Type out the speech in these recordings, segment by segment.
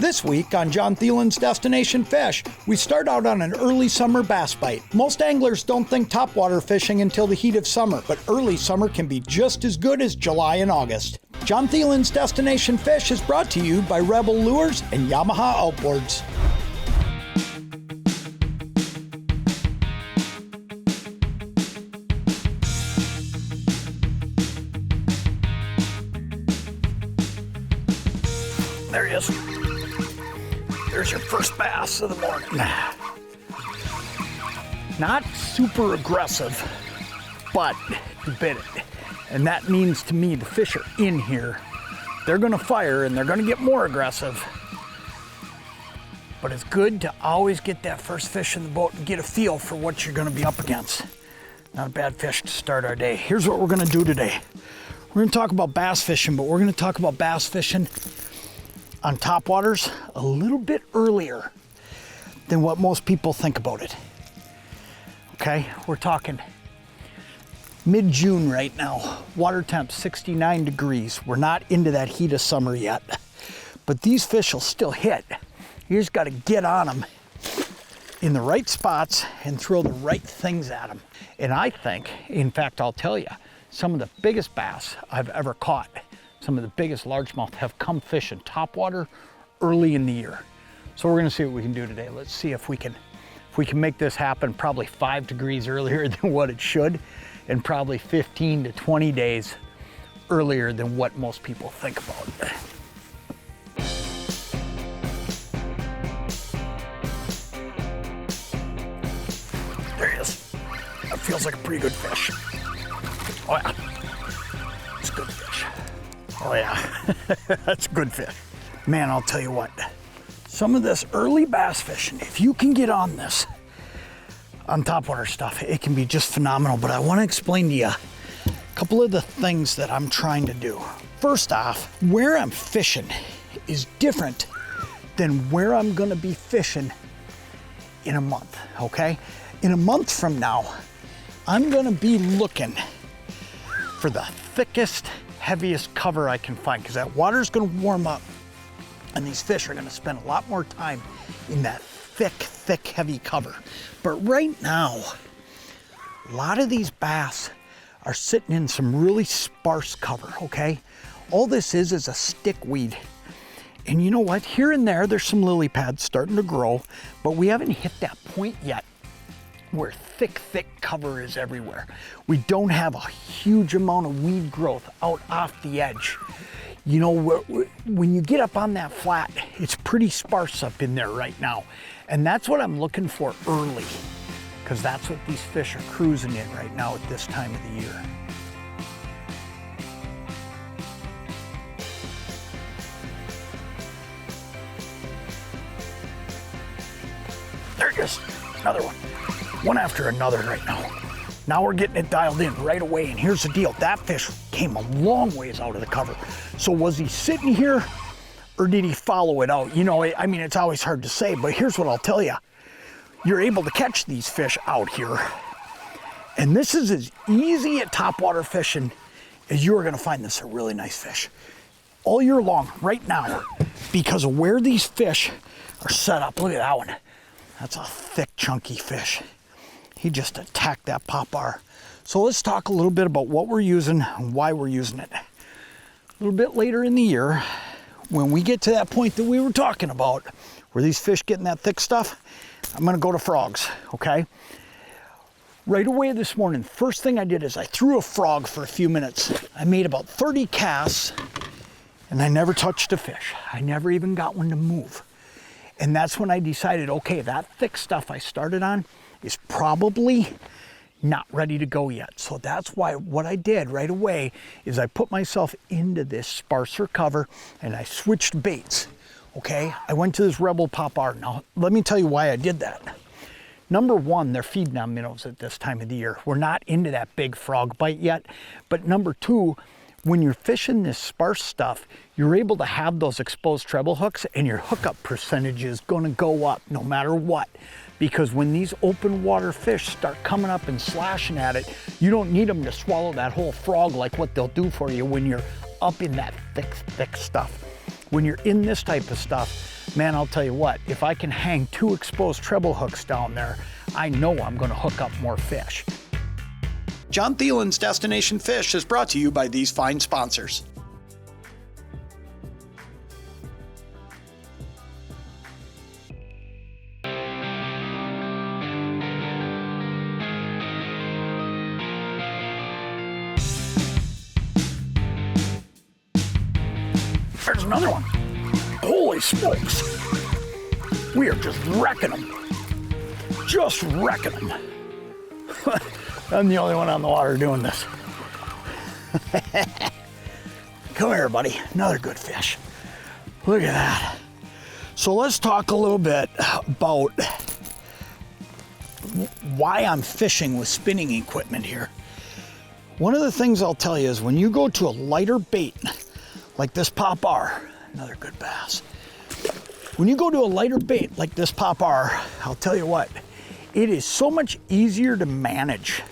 This week on Jon Thelen's Destination Fish, we start out on an early summer bass bite. Most anglers don't think topwater fishing until the heat of summer, but early summer can be just as good as July and August. Jon Thelen's Destination Fish is brought to you by Rebel Lures and Yamaha Outboards. There he is. There's your first bass of the morning. Not super aggressive, but you bit it. And that means to me the fish are in here. They're gonna fire and they're gonna get more aggressive. But it's good to always get that first fish in the boat and get a feel for what you're gonna be up against. Not a bad fish to start our day. Here's what we're gonna do today. We're gonna talk about bass fishing, but we're gonna talk about bass fishing on topwaters a little bit earlier than what most people think about it. Okay, we're talking mid-June right now. Water temp 69 degrees. We're not into that heat of summer yet, but these fish will still hit. You just got to get on them in the right spots and throw the right things at them. And I think, in fact, I'll tell you, some of the biggest bass I've ever caught, some of the biggest largemouth have come fishing topwater early in the year. So we're gonna see what we can do today. Let's see if we can make this happen probably 5 degrees earlier than what it should, and probably 15 to 20 days earlier than what most people think about. There he is. That feels like a pretty good fish. Oh yeah, it's a good fish. Oh yeah, that's a good fish. Man, I'll tell you what, some of this early bass fishing, if you can get on this, on topwater stuff, it can be just phenomenal. But I wanna explain to you a couple of the things that I'm trying to do. First off, where I'm fishing is different than where I'm gonna be fishing in a month, okay? In a month from now, I'm gonna be looking for the thickest, heaviest cover I can find, because that water's gonna warm up and these fish are gonna spend a lot more time in that thick, heavy cover. But right now, a lot of these bass are sitting in some really sparse cover, okay? All this is a stickweed. And you know what? Here and there's some lily pads starting to grow, but we haven't hit that point yet where thick cover is everywhere. We don't have a huge amount of weed growth out off the edge. You know, when you get up on that flat, it's pretty sparse up in there right now. And that's what I'm looking for early, because that's what these fish are cruising in right now at this time of the year. There it is, another one. One after another right now. Now we're getting it dialed in right away, and here's the deal. That fish came a long ways out of the cover. So was he sitting here, or did he follow it out? You know, I mean, it's always hard to say, but here's what I'll tell you. You're able to catch these fish out here, and this is as easy at topwater fishing as you are gonna find this a really nice fish. All year long, right now, because of where these fish are set up. Look at that one. That's a thick, chunky fish. He just attacked that popper. So let's talk a little bit about what we're using and why we're using it. A little bit later in the year, when we get to that point that we were talking about, where these fish getting that thick stuff, I'm gonna go to frogs, okay? Right away this morning, first thing I did is I threw a frog for a few minutes. I made about 30 casts, and I never touched a fish. I never even got one to move. And that's when I decided, okay, that thick stuff I started on is probably not ready to go yet. So that's why what I did right away is I put myself into this sparser cover and I switched baits, okay? I went to this Rebel popper. Now, let me tell you why I did that. Number one, they're feeding on minnows at this time of the year. We're not into that big frog bite yet. But number two, when you're fishing this sparse stuff, you're able to have those exposed treble hooks, and your hookup percentage is gonna go up no matter what. Because when these open water fish start coming up and slashing at it, you don't need them to swallow that whole frog like what they'll do for you when you're up in that thick stuff. When you're in this type of stuff, man, I'll tell you what, if I can hang 2 exposed treble hooks down there, I know I'm gonna hook up more fish. Jon Thelen's Destination Fish is brought to you by these fine sponsors. There's another one. Holy smokes. We are just wrecking them. Just wrecking them. I'm the only one on the water doing this. Come here, buddy. Another good fish. Look at that. So let's talk a little bit about why I'm fishing with spinning equipment here. One of the things I'll tell you is when you go to a lighter bait, like this pop R, another good bass. When you go to a lighter bait like this pop R, I'll tell you what, it is so much easier to manage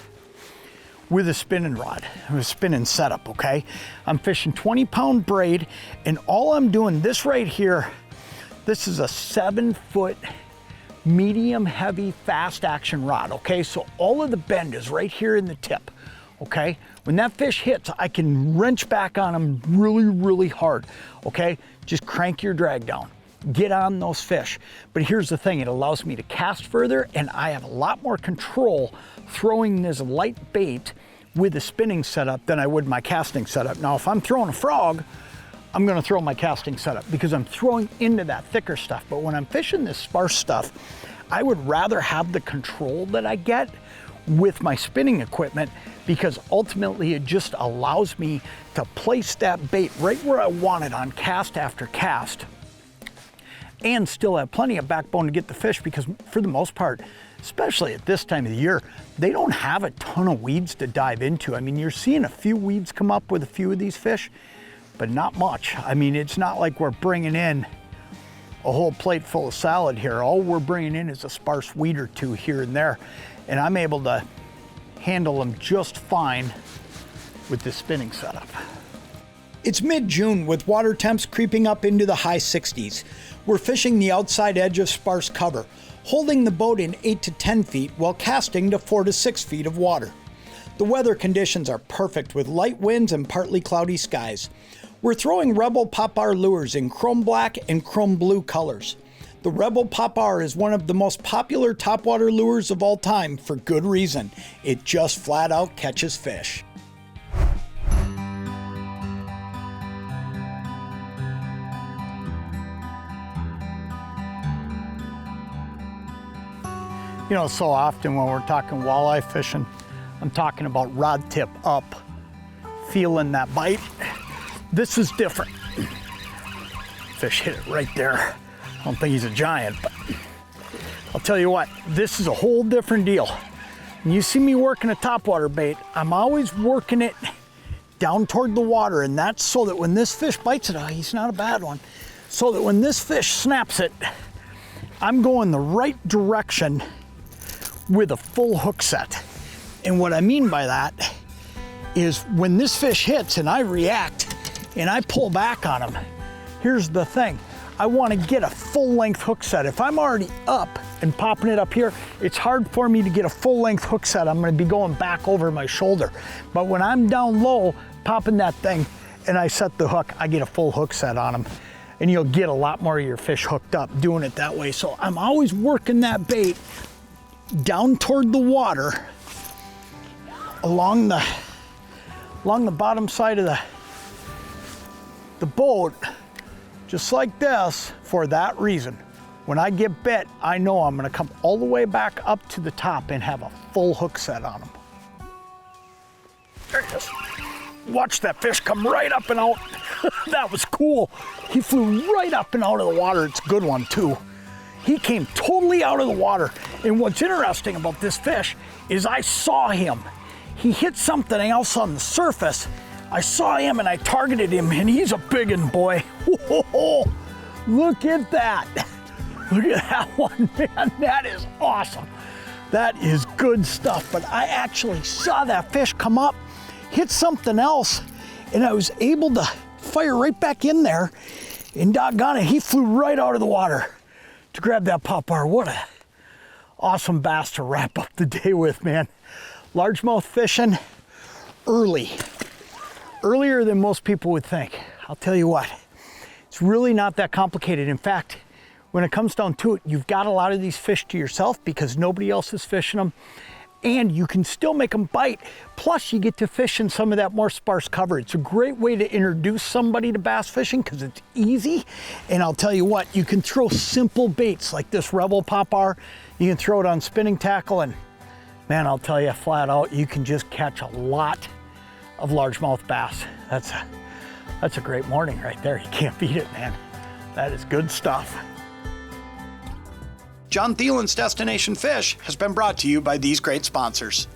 with a spinning rod, with a spinning setup, okay? I'm fishing 20-pound braid, and all I'm doing, this right here, this is a 7-foot medium heavy fast action rod, okay? So all of the bend is right here in the tip, okay? When that fish hits, I can wrench back on them really, really hard, okay? Just crank your drag down. Get on those fish. But here's the thing, it allows me to cast further, and I have a lot more control throwing this light bait with a spinning setup than I would my casting setup. Now, if I'm throwing a frog, I'm gonna throw my casting setup because I'm throwing into that thicker stuff. But when I'm fishing this sparse stuff, I would rather have the control that I get with my spinning equipment, because ultimately it just allows me to place that bait right where I want it on cast after cast, and still have plenty of backbone to get the fish, because for the most part, especially at this time of the year, they don't have a ton of weeds to dive into. I mean, you're seeing a few weeds come up with a few of these fish, but not much. I mean, it's not like we're bringing in a whole plate full of salad here. All we're bringing in is a sparse weed or two here and there, and I'm able to handle them just fine with this spinning setup. It's mid-June with water temps creeping up into the high 60s. We're fishing the outside edge of sparse cover, holding the boat in 8 to 10 feet while casting to 4 to 6 feet of water. The weather conditions are perfect with light winds and partly cloudy skies. We're throwing Rebel Pop R lures in chrome black and chrome blue colors. The Rebel Pop R is one of the most popular topwater lures of all time for good reason. It just flat out catches fish. You know, so often when we're talking walleye fishing, I'm talking about rod tip up, feeling that bite. This is different. Fish hit it right there. I don't think he's a giant, but I'll tell you what, this is a whole different deal. When you see me working a topwater bait, I'm always working it down toward the water, and that's so that when this fish bites it, he's not a bad one, so that when this fish snaps it, I'm going the right direction with a full hook set. And what I mean by that is when this fish hits and I react and I pull back on him, here's the thing. I want to get a full length hook set. If I'm already up and popping it up here, it's hard for me to get a full length hook set. I'm going to be going back over my shoulder. But when I'm down low, popping that thing and I set the hook, I get a full hook set on them. And you'll get a lot more of your fish hooked up doing it that way. So I'm always working that bait down toward the water along the bottom side of the boat, just like this, for that reason. When I get bit, I know I'm gonna come all the way back up to the top and have a full hook set on them. There he is. Watch that fish come right up and out. That was cool. He flew right up and out of the water. It's a good one too. He came totally out of the water. And what's interesting about this fish is I saw him. He hit something else on the surface. I saw him and I targeted him, and he's a big one, boy. Whoa, look at that. Look at that one, man. That is awesome. That is good stuff. But I actually saw that fish come up, hit something else, and I was able to fire right back in there And doggone it, he flew right out of the water to grab that popper. What a awesome bass to wrap up the day with, man. Largemouth fishing early. Earlier than most people would think. I'll tell you what, it's really not that complicated. In fact, when it comes down to it, you've got a lot of these fish to yourself because nobody else is fishing them, and you can still make them bite. Plus, you get to fish in some of that more sparse cover. It's a great way to introduce somebody to bass fishing because it's easy. And I'll tell you what, you can throw simple baits like this Rebel popper. You can throw it on spinning tackle, and man, I'll tell you flat out, you can just catch a lot of largemouth bass. That's a great morning right there. You can't beat it, man. That is good stuff. Jon Thelen's Destination Fish has been brought to you by these great sponsors.